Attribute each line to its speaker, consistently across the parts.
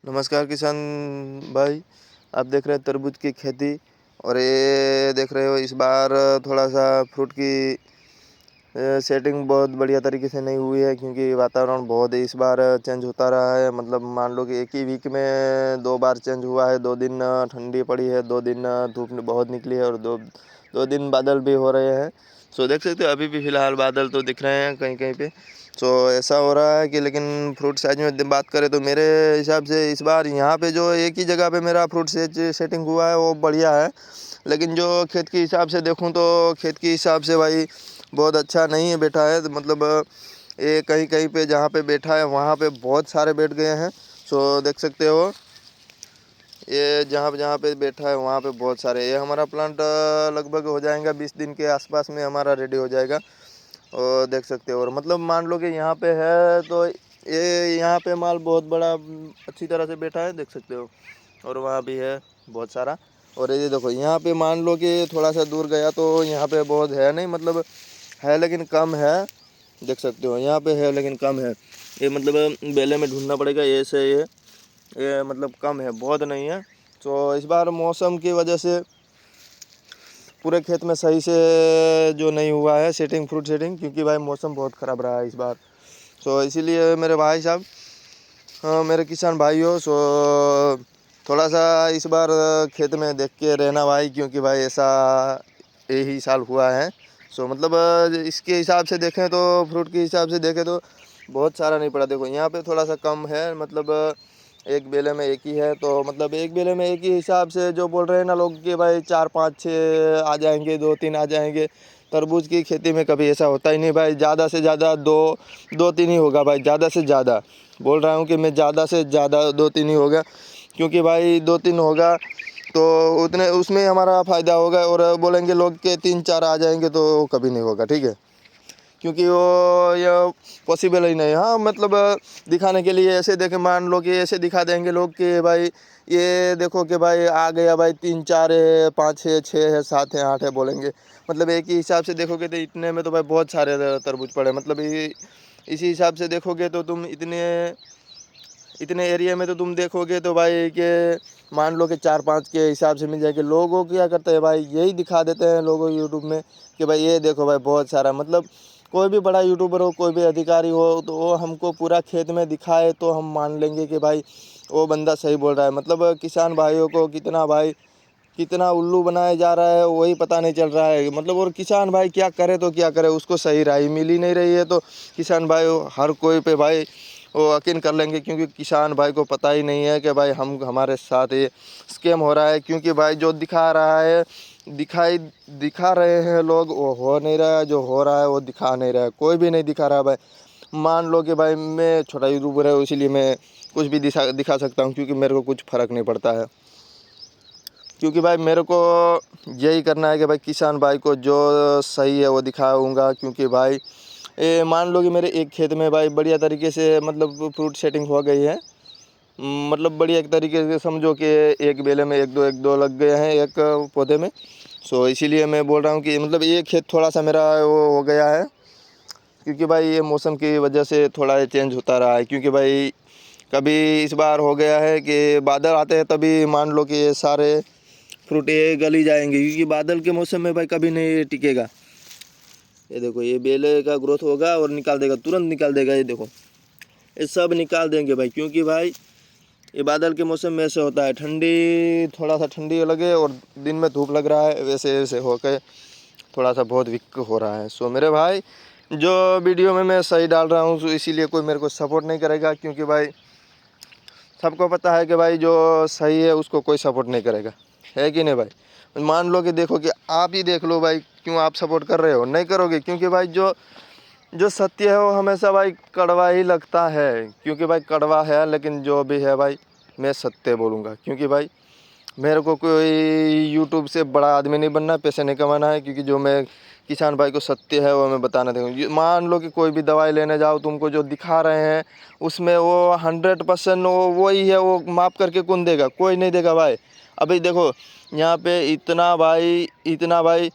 Speaker 1: नमस्कार किसान भाई। आप देख रहे हैं तरबूज की खेती। और ये देख रहे हो इस बार थोड़ा सा फ्रूट की सेटिंग बहुत बढ़िया तरीके से नहीं हुई है, क्योंकि वातावरण बहुत इस बार चेंज होता रहा है। मतलब मान लो कि एक ही वीक में 2 बार चेंज हुआ है। 2 दिन ठंडी पड़ी है, 2 दिन धूप बहुत निकली है, और दो दो दिन बादल भी हो रहे हैं। सो देख सकते हो अभी भी फ़िलहाल बादल तो दिख रहे हैं कहीं कहीं पे। सो ऐसा हो रहा है कि लेकिन फ्रूट साइज में बात करें तो मेरे हिसाब से इस बार यहाँ पे जो एक ही जगह पे मेरा फ्रूट सेटिंग हुआ है वो बढ़िया है। लेकिन जो खेत के हिसाब से देखूँ तो खेत के हिसाब से भाई बहुत अच्छा नहीं है बैठा है। तो मतलब ये कहीं कहीं पे जहाँ पे बैठा है वहाँ पे बहुत सारे बैठ गए हैं। सो देख सकते हो ये जहाँ पे बैठा है वहाँ पे बहुत सारे। ये हमारा प्लांट लगभग हो जाएगा 20 दिन के आसपास में हमारा रेडी हो जाएगा। और देख सकते हो, और मतलब मान लो कि यहाँ पे है तो ये यहाँ पे माल बहुत बड़ा अच्छी तरह से बैठा है, देख सकते हो। और वहाँ भी है बहुत सारा। और ये देखो यहाँ पे मान लो कि थोड़ा सा दूर गया तो यहाँ पे बहुत है नहीं, मतलब है लेकिन कम है। देख सकते हो यहाँ पे है लेकिन कम है। ये मतलब बेले में ढूंढना पड़ेगा। ये से ये मतलब कम है, बहुत नहीं है। तो इस बार मौसम की वजह से पूरे खेत में सही से जो नहीं हुआ है सेटिंग, फ्रूट सेटिंग, क्योंकि भाई मौसम बहुत ख़राब रहा है इस बार। सो इसीलिए मेरे भाई साहब, मेरे किसान भाई हो, सो थोड़ा सा इस बार खेत में देख के रहना भाई, क्योंकि भाई ऐसा यही साल हुआ है। सो मतलब इसके हिसाब से देखें तो फ्रूट के हिसाब से देखें तो बहुत सारा नहीं पड़ा। देखो यहाँ पे थोड़ा सा कम है, मतलब एक बेले में एक ही है। तो मतलब एक बेले में एक ही हिसाब से जो बोल रहे हैं ना लोग कि भाई 4 5 6 आ जाएंगे, 2 3 आ जाएंगे। तरबूज की खेती में कभी ऐसा होता ही नहीं भाई। ज़्यादा से ज़्यादा दो तीन ही होगा भाई, ज़्यादा से ज़्यादा बोल रहा हूँ कि मैं ज़्यादा से ज़्यादा 2 3 ही होगा। क्योंकि भाई 2 3 होगा तो उतने उसमें हमारा फ़ायदा होगा। और बोलेंगे लोग के 3 4 आ जाएंगे तो कभी नहीं होगा, ठीक है। क्योंकि वो ये पॉसिबल ही नहीं है। हाँ मतलब दिखाने के लिए ऐसे देखे, मान लो कि ऐसे दिखा देंगे लोग कि भाई ये देखो कि भाई आ गया भाई 3 4 है, 5 है, 6 है, 7 है, 8 है बोलेंगे। मतलब एक ही हिसाब से देखोगे तो इतने में तो भाई बहुत सारे तरबूज पड़े। मतलब ये इसी हिसाब से देखोगे तो तुम इतने इतने एरिया में तो तुम देखोगे तो भाई के मान लो कि 4 5 के हिसाब से मिल जाएगी। लोगों क्या करते हैं भाई, यही दिखा देते हैं लोगों यूट्यूब में कि भाई ये देखो भाई बहुत सारा। मतलब कोई भी बड़ा यूट्यूबर हो, कोई भी अधिकारी हो, तो वो हमको पूरा खेत में दिखाए तो हम मान लेंगे कि भाई वो बंदा सही बोल रहा है। मतलब किसान भाइयों को कितना उल्लू बनाया जा रहा है वही पता नहीं चल रहा है। मतलब और किसान भाई क्या करे तो क्या करे, उसको सही राय मिल ही नहीं रही है। तो किसान भाई हर कोई पे भाई वो यकीन कर लेंगे, क्योंकि किसान भाई को पता ही नहीं है कि भाई हमारे साथ ये स्कैम हो रहा है। क्योंकि भाई जो दिखा रहा है दिखा रहे हैं लोग, वो हो नहीं रहा है। जो हो रहा है वो दिखा नहीं रहा है, कोई भी नहीं दिखा रहा है भाई। मान लो कि भाई मैं छोटा यूट्यूबर है, इसीलिए मैं कुछ भी दिखा सकता हूँ, क्योंकि मेरे को कुछ फ़र्क नहीं पड़ता है। क्योंकि भाई मेरे को यही करना है कि भाई किसान भाई को जो सही है वो दिखाऊंगा। क्योंकि भाई ये मान लो कि मेरे एक खेत में भाई बढ़िया तरीके से मतलब फ्रूट सेटिंग हो गई है। मतलब बढ़िया एक तरीके से समझो कि एक बेले में एक दो लग गए हैं एक पौधे में। सो इसीलिए मैं बोल रहा हूँ कि मतलब ये खेत थोड़ा सा मेरा वो हो गया है, क्योंकि भाई ये मौसम की वजह से थोड़ा चेंज होता रहा है। क्योंकि भाई कभी इस बार हो गया है कि बादल आते हैं तभी मान लो कि ये सारे फ्रूट ये गल ही जाएंगे, क्योंकि बादल के मौसम में भाई कभी नहीं टिकेगा। ये देखो ये बेले का ग्रोथ होगा और निकाल देगा, तुरंत निकाल देगा। ये देखो ये सब निकाल देंगे भाई, क्योंकि भाई ये बादल के मौसम में ऐसे होता है। ठंडी थोड़ा सा ठंडी लगे और दिन में धूप लग रहा है, वैसे वैसे होकर थोड़ा सा बहुत वीक हो रहा है। सो मेरे भाई जो वीडियो में मैं सही डाल रहा हूँ, इसीलिए कोई मेरे को सपोर्ट नहीं करेगा। क्योंकि भाई सबको पता है कि भाई जो सही है उसको कोई सपोर्ट नहीं करेगा, है कि नहीं भाई। मान लो कि देखो कि आप ही देख लो भाई, क्यों आप सपोर्ट कर रहे हो, नहीं करोगे। क्योंकि भाई जो जो सत्य है वो हमेशा भाई कड़वा ही लगता है। क्योंकि भाई कड़वा है, लेकिन जो भी है भाई मैं सत्य बोलूँगा। क्योंकि भाई मेरे को कोई यूट्यूब से बड़ा आदमी नहीं बनना, पैसे नहीं कमाना है। क्योंकि जो मैं किसान भाई को सत्य है वो मैं बताना दूँगा। मान लो कि कोई भी दवाई लेने जाओ, तुमको जो दिखा रहे हैं उसमें वो 100% वो वही है, वो माप करके कौन देगा, कोई नहीं देगा भाई। अभी देखो यहाँ पे इतना भाई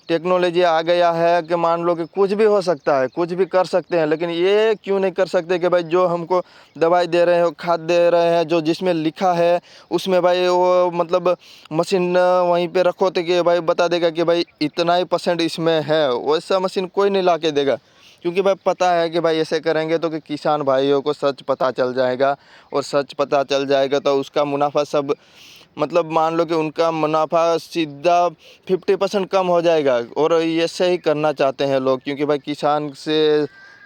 Speaker 1: टेक्नोलॉजी आ गया है कि मान लो कि कुछ भी हो सकता है, कुछ भी कर सकते हैं, लेकिन ये क्यों नहीं कर सकते कि भाई जो हमको दवाई दे रहे हैं, खाद दे रहे हैं, जो जिसमें लिखा है उसमें भाई वो मतलब मशीन वहीं पे रखो तो कि भाई बता देगा कि भाई इतना ही % इसमें है। वैसा मशीन कोई नहीं ला के देगा, क्योंकि भाई पता है कि भाई ऐसे करेंगे तो कि किसान भाइयों को सच पता चल जाएगा, और सच पता चल जाएगा तो उसका मुनाफा सब मतलब मान लो कि उनका मुनाफा सीधा 50% कम हो जाएगा। और ऐसे ही करना चाहते हैं लोग, क्योंकि भाई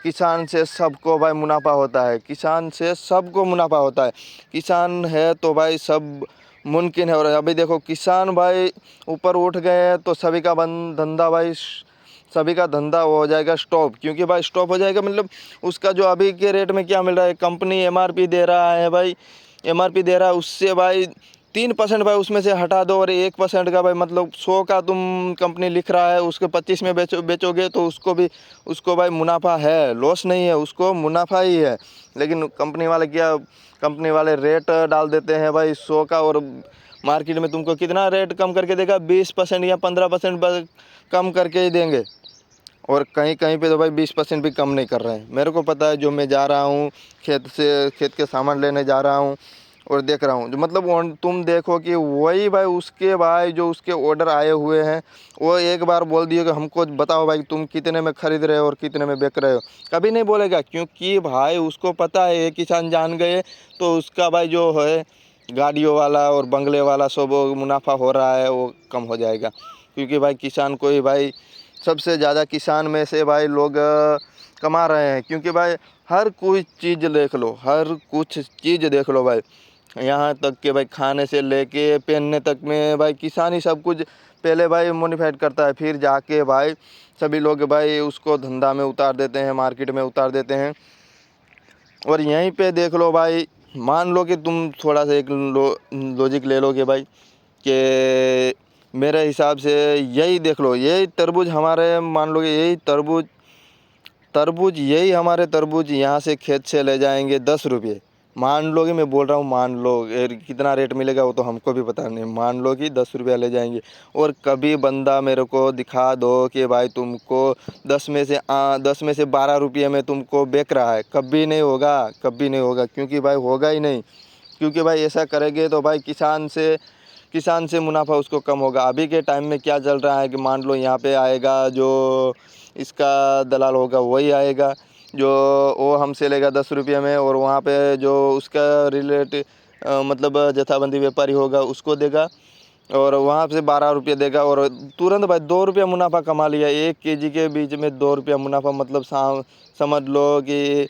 Speaker 1: किसान से सबको भाई मुनाफा होता है, किसान से सबको मुनाफा होता है। किसान है तो भाई सब मुमकिन है। और अभी देखो किसान भाई ऊपर उठ गए हैं तो सभी का धंधा भाई सभी का धंधा हो जाएगा स्टॉप, क्योंकि भाई स्टॉप हो जाएगा मतलब उसका जो अभी के रेट में क्या मिल रहा है, कंपनी MRP दे रहा है भाई, MRP दे रहा है, उससे भाई 3% भाई उसमें से हटा दो, और 1% का भाई मतलब 100 का तुम कंपनी लिख रहा है उसके 25 में बेचोगे तो उसको भाई मुनाफा है, लॉस नहीं है, उसको मुनाफा ही है। लेकिन कंपनी वाले रेट डाल देते हैं भाई 100 का, और मार्केट में तुमको कितना रेट कम करके देगा, 20% या 15% कम करके ही देंगे। और कहीं कहीं पे तो भाई 20% भी कम नहीं कर रहे हैं। मेरे को पता है, जो मैं जा रहा हूँ खेत के सामान लेने जा रहा हूँ और देख रहा हूँ, जो मतलब तुम देखो कि वही भाई उसके भाई जो उसके ऑर्डर आए हुए हैं वो एक बार बोल दिए कि हमको बताओ भाई तुम कितने में ख़रीद रहे हो और कितने में बेच रहे हो, कभी नहीं बोलेगा, क्योंकि भाई उसको पता है ये किसान जान गए तो उसका भाई जो है गाड़ियों वाला और बंगले वाला सब मुनाफा हो रहा है वो कम हो जाएगा। क्योंकि भाई किसान को ही भाई सबसे ज़्यादा किसान में से भाई लोग कमा रहे हैं। क्योंकि भाई हर कोई चीज़ देख लो, हर कुछ चीज़ देख लो भाई, यहाँ तक कि भाई खाने से लेके पहनने तक में भाई किसान ही सब कुछ पहले भाई मोडिफाइड करता है, फिर जाके भाई सभी लोग भाई उसको धंधा में उतार देते हैं, मार्केट में उतार देते हैं। और यहीं पे देख लो भाई, मान लो कि तुम थोड़ा सा एक लॉजिक ले लो कि भाई कि मेरे हिसाब से यही देख लो, यही तरबूज हमारे मान लो कि यही तरबूज यहाँ से खेत से ले जाएंगे 10 रुपये। मान लो कि मैं बोल रहा हूँ, मान लो कितना रेट मिलेगा वो तो हमको भी पता नहीं, मान लो कि 10 रुपया ले जाएंगे। और कभी बंदा मेरे को दिखा दो कि भाई तुमको 10 में से 12 रुपये में तुमको बेच रहा है, कभी नहीं होगा, कभी नहीं होगा, क्योंकि भाई होगा ही नहीं। क्योंकि भाई ऐसा करेंगे तो भाई किसान से मुनाफा उसको कम होगा। अभी के टाइम में क्या चल रहा है कि मान लो यहाँ पे आएगा जो इसका दलाल होगा वही आएगा जो वो हमसे लेगा 10 रुपये में, और वहाँ पे जो उसका मतलब जथाबंदी व्यापारी होगा उसको देगा और वहाँ से 12 रुपये देगा, और तुरंत भाई 2 रुपया मुनाफा कमा लिया। 1 kg के बीच में 2 रुपया मुनाफा, मतलब समझ लो कि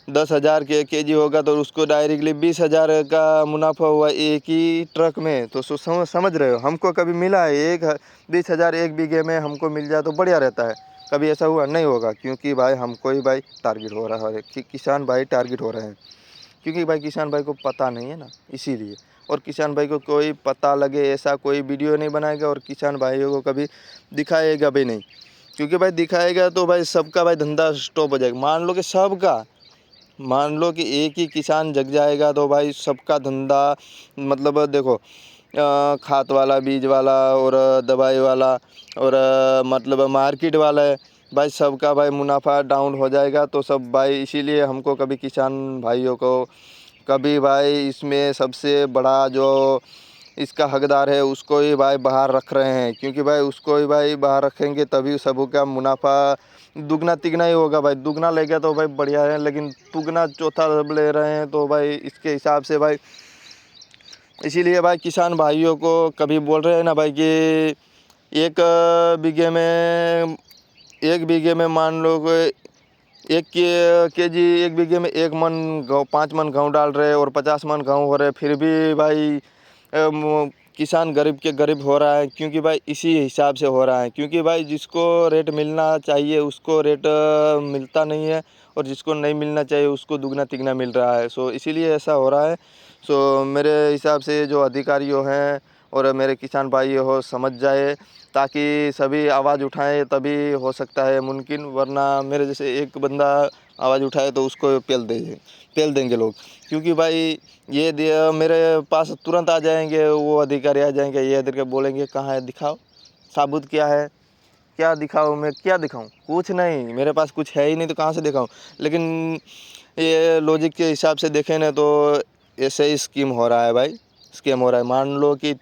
Speaker 1: 10,000 के केजी होगा तो उसको डायरेक्टली 20,000 का मुनाफा हुआ एक ही ट्रक में। तो समझ रहे हो, हमको कभी मिला है 20,000 एक बीघे में हमको मिल जाए तो बढ़िया रहता है। कभी ऐसा हुआ नहीं होगा, क्योंकि भाई हमको ही भाई टारगेट हो रहा है कि किसान भाई टारगेट हो रहे हैं, क्योंकि भाई किसान भाई को पता नहीं है ना, इसीलिए। और किसान भाई को कोई पता लगे ऐसा कोई वीडियो नहीं बनाएगा, और किसान भाइयों को कभी दिखाएगा भी नहीं, क्योंकि भाई दिखाएगा तो भाई सबका भाई धंधा स्टॉप हो जाएगा। मान लो कि एक ही किसान जग जाएगा तो भाई सबका धंधा, मतलब देखो खाद वाला, बीज वाला और दवाई वाला और मतलब मार्केट वाला है भाई, सबका भाई मुनाफा डाउन हो जाएगा। तो सब भाई इसीलिए हमको कभी किसान भाइयों को कभी भाई इसमें सबसे बड़ा जो इसका हकदार है उसको ही भाई बाहर रख रहे हैं, क्योंकि भाई उसको ही भाई बाहर रखेंगे तभी सबका मुनाफा दुगना तिगना ही होगा। भाई दुगना ले गया तो भाई बढ़िया है, लेकिन दुगना चौथा सब ले रहे हैं तो भाई इसके हिसाब से भाई इसीलिए भाई किसान भाइयों को कभी बोल रहे हैं ना भाई कि एक बीघे में मान लो एक बीघे में 1 मन गेहूँ 5 मन गेहूँ डाल रहे और 50 मन गेहूँ हो रहे, फिर भी भाई किसान गरीब के गरीब हो रहा है, क्योंकि भाई इसी हिसाब से हो रहा है। क्योंकि भाई जिसको रेट मिलना चाहिए उसको रेट मिलता नहीं है, और जिसको नहीं मिलना चाहिए उसको दुगना तिगना मिल रहा है। सो इसीलिए ऐसा हो रहा है। सो मेरे हिसाब से जो अधिकारियों हैं और मेरे किसान भाई हो समझ जाए, ताकि सभी आवाज़ उठाएं, तभी हो सकता है मुमकिन, वरना मेरे जैसे एक बंदा आवाज़ उठाए तो उसको पेल देंगे लोग। क्योंकि भाई मेरे पास तुरंत आ जाएंगे, वो अधिकारी आ जाएंगे, ये अधिकारी बोलेंगे कहाँ है दिखाओ, साबुत क्या है, क्या दिखाऊँ मैं, क्या दिखाऊँ? कुछ नहीं, मेरे पास कुछ है ही नहीं तो कहाँ से दिखाऊँ? लेकिन ये लॉजिक के हिसाब से देखें ना तो ऐसे ही स्कीम हो रहा है भाई, स्कैम हो रहा है। मान लो कि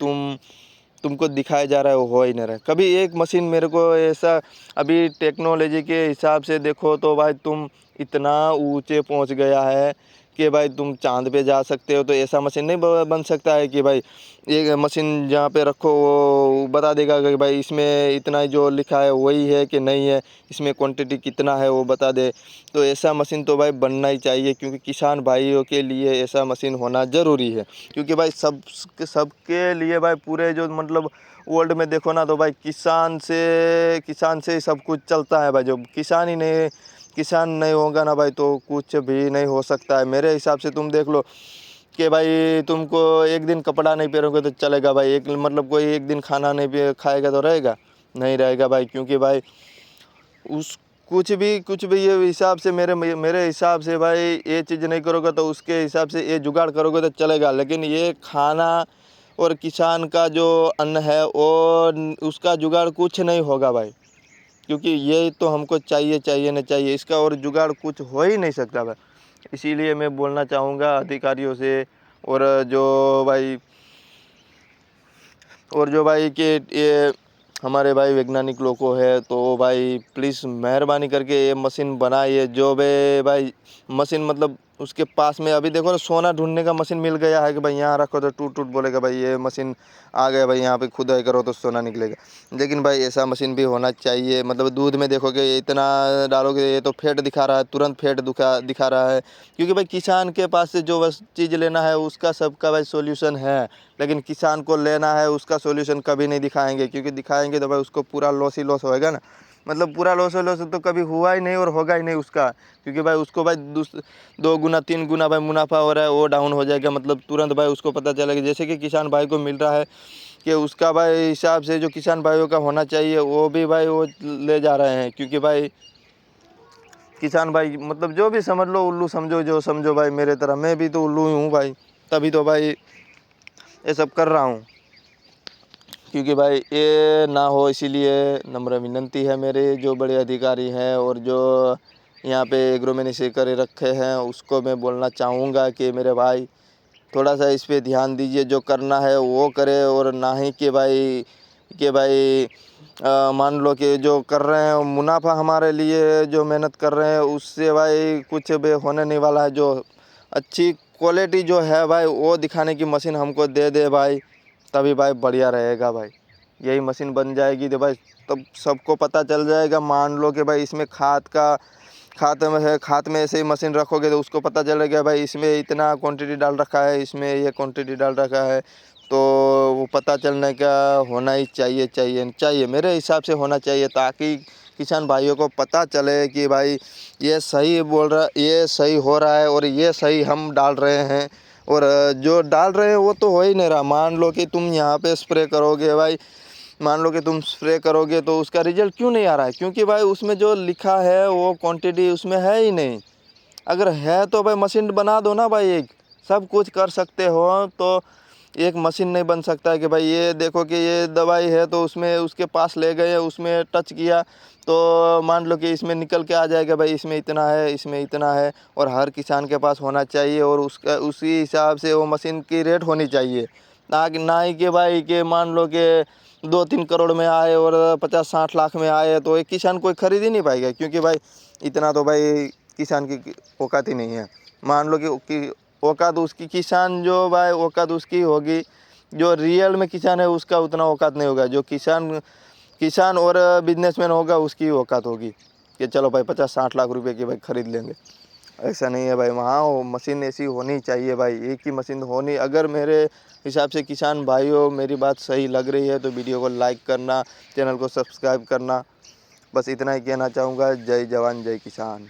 Speaker 1: तुमको दिखाया जा रहा है, वो हो ही नहीं रहा है। कभी एक मशीन मेरे को ऐसा, अभी टेक्नोलॉजी के हिसाब से देखो तो भाई तुम इतना ऊंचे पहुंच गया है कि भाई तुम चांद पे जा सकते हो। तो ऐसा मशीन नहीं बन सकता है कि भाई एक मशीन जहाँ पे रखो वो बता देगा कि भाई इसमें इतना जो लिखा है वही है कि नहीं है, इसमें क्वांटिटी कितना है वो बता दे। तो ऐसा मशीन तो भाई बनना ही चाहिए, क्योंकि किसान भाइयों के लिए ऐसा मशीन होना ज़रूरी है। क्योंकि भाई सबके लिए भाई, पूरे जो मतलब वर्ल्ड में देखो ना तो भाई किसान से ही सब कुछ चलता है भाई। जो किसान नहीं होगा ना भाई तो कुछ भी नहीं हो सकता है। मेरे हिसाब से तुम देख लो कि भाई तुमको एक दिन कपड़ा नहीं पहनोगे तो चलेगा भाई, एक मतलब कोई एक दिन खाना नहीं खाएगा तो रहेगा नहीं रहेगा भाई। क्योंकि भाई उस कुछ भी ये हिसाब से मेरे हिसाब से भाई ये चीज़ नहीं करोगे तो उसके हिसाब से ये जुगाड़ करोगे तो चलेगा। लेकिन ये खाना और किसान का जो अन्न है और उसका जुगाड़ कुछ नहीं होगा भाई। क्योंकि ये तो हमको चाहिए ना चाहिए, इसका और जुगाड़ कुछ हो ही नहीं सकता भाई। इसीलिए मैं बोलना चाहूँगा अधिकारियों से और जो भाई कि ये हमारे भाई वैज्ञानिक लोग को है तो भाई प्लीज़ मेहरबानी करके ये मशीन बनाइए। जो भाई मशीन मतलब उसके पास में अभी देखो ना, सोना ढूंढने का मशीन मिल गया है कि भाई यहाँ रखो तो टूट टूट बोलेगा भाई ये मशीन आ गया भाई, यहाँ पे खुदाई करो तो सोना निकलेगा। लेकिन भाई ऐसा मशीन भी होना चाहिए। मतलब दूध में देखोगे इतना डालोगे ये तो फैट दिखा रहा है, तुरंत फैट दिखा रहा है। क्योंकि भाई किसान के पास से जो बस चीज़ लेना है उसका सबका भाई सॉल्यूशन है, लेकिन किसान को लेना है उसका सॉल्यूशन कभी नहीं दिखाएंगे। क्योंकि दिखाएंगे तो भाई उसको पूरा लॉस ही लॉस होएगा ना। मतलब पूरा लॉस तो कभी हुआ ही नहीं और होगा ही नहीं उसका। क्योंकि भाई उसको भाई 2 गुना 3 गुना भाई मुनाफा हो रहा है, वो डाउन हो जाएगा। मतलब तुरंत भाई उसको पता चलेगा। जैसे कि किसान भाई को मिल रहा है कि उसका भाई हिसाब से जो किसान भाइयों का होना चाहिए वो भी भाई वो ले जा रहे हैं। क्योंकि भाई किसान भाई मतलब जो भी समझ लो, उल्लू समझो जो समझो भाई, मेरे तरह मैं भी तो उल्लू ही हूँ भाई, तभी तो भाई ये सब कर रहा हूँ। क्योंकि भाई ये ना हो, इसीलिए नम्र विनंती है मेरे जो बड़े अधिकारी हैं और जो यहाँ पे एग्रोमेनी से करे रखे हैं उसको मैं बोलना चाहूँगा कि मेरे भाई थोड़ा सा इस पे ध्यान दीजिए, जो करना है वो करे। और ना ही कि भाई मान लो कि जो कर रहे हैं मुनाफा हमारे लिए जो मेहनत कर रहे हैं उससे भाई कुछ भी होने नहीं वाला है। जो अच्छी क्वालिटी जो है भाई वो दिखाने की मशीन हमको दे दे भाई, तभी भाई बढ़िया रहेगा भाई। यही मशीन बन जाएगी तो भाई तब सबको पता चल जाएगा। मान लो कि भाई इसमें खाद में ऐसे ही मशीन रखोगे तो उसको पता चलेगा भाई इसमें इतना क्वांटिटी डाल रखा है, इसमें ये क्वांटिटी डाल रखा है। तो वो पता चलने का होना ही चाहिए मेरे हिसाब से होना चाहिए, ताकि किसान भाइयों को पता चले कि भाई ये सही बोल रहा, ये सही हो रहा है और ये सही हम डाल रहे हैं। और जो डाल रहे हैं वो तो हो ही नहीं रहा। मान लो कि तुम यहाँ पे स्प्रे करोगे भाई, मान लो कि तुम स्प्रे करोगे तो उसका रिजल्ट क्यों नहीं आ रहा है? क्योंकि भाई उसमें जो लिखा है वो क्वांटिटी उसमें है ही नहीं। अगर है तो भाई मशीन बना दो ना भाई, एक सब कुछ कर सकते हो तो एक मशीन नहीं बन सकता है कि भाई ये देखो कि ये दवाई है तो उसमें उसके पास ले गए, उसमें टच किया तो मान लो कि इसमें निकल के आ जाएगा भाई इसमें इतना है, इसमें इतना है। और हर किसान के पास होना चाहिए और उसका उसी हिसाब से वो मशीन की रेट होनी चाहिए। ना ही कि भाई कि मान लो कि 2-3 करोड़ में आए और 50-60 लाख में आए तो एक किसान कोई ख़रीद ही नहीं पाएगा। क्योंकि भाई इतना तो भाई किसान की औकात ही नहीं है। मान लो कि औकात उसकी किसान जो भाई औकात उसकी होगी, जो रियल में किसान है उसका उतना औकात नहीं होगा। जो किसान और बिजनेसमैन होगा उसकी औकात होगी कि चलो भाई 50-60 लाख रुपए की भाई ख़रीद लेंगे। ऐसा नहीं है भाई, वहाँ वो मशीन ऐसी होनी चाहिए भाई, एक ही मशीन होनी। अगर मेरे हिसाब से किसान भाइयों मेरी बात सही लग रही है तो वीडियो को लाइक करना, चैनल को सब्सक्राइब करना। बस इतना ही कहना चाहूँगा। जय जवान जय किसान।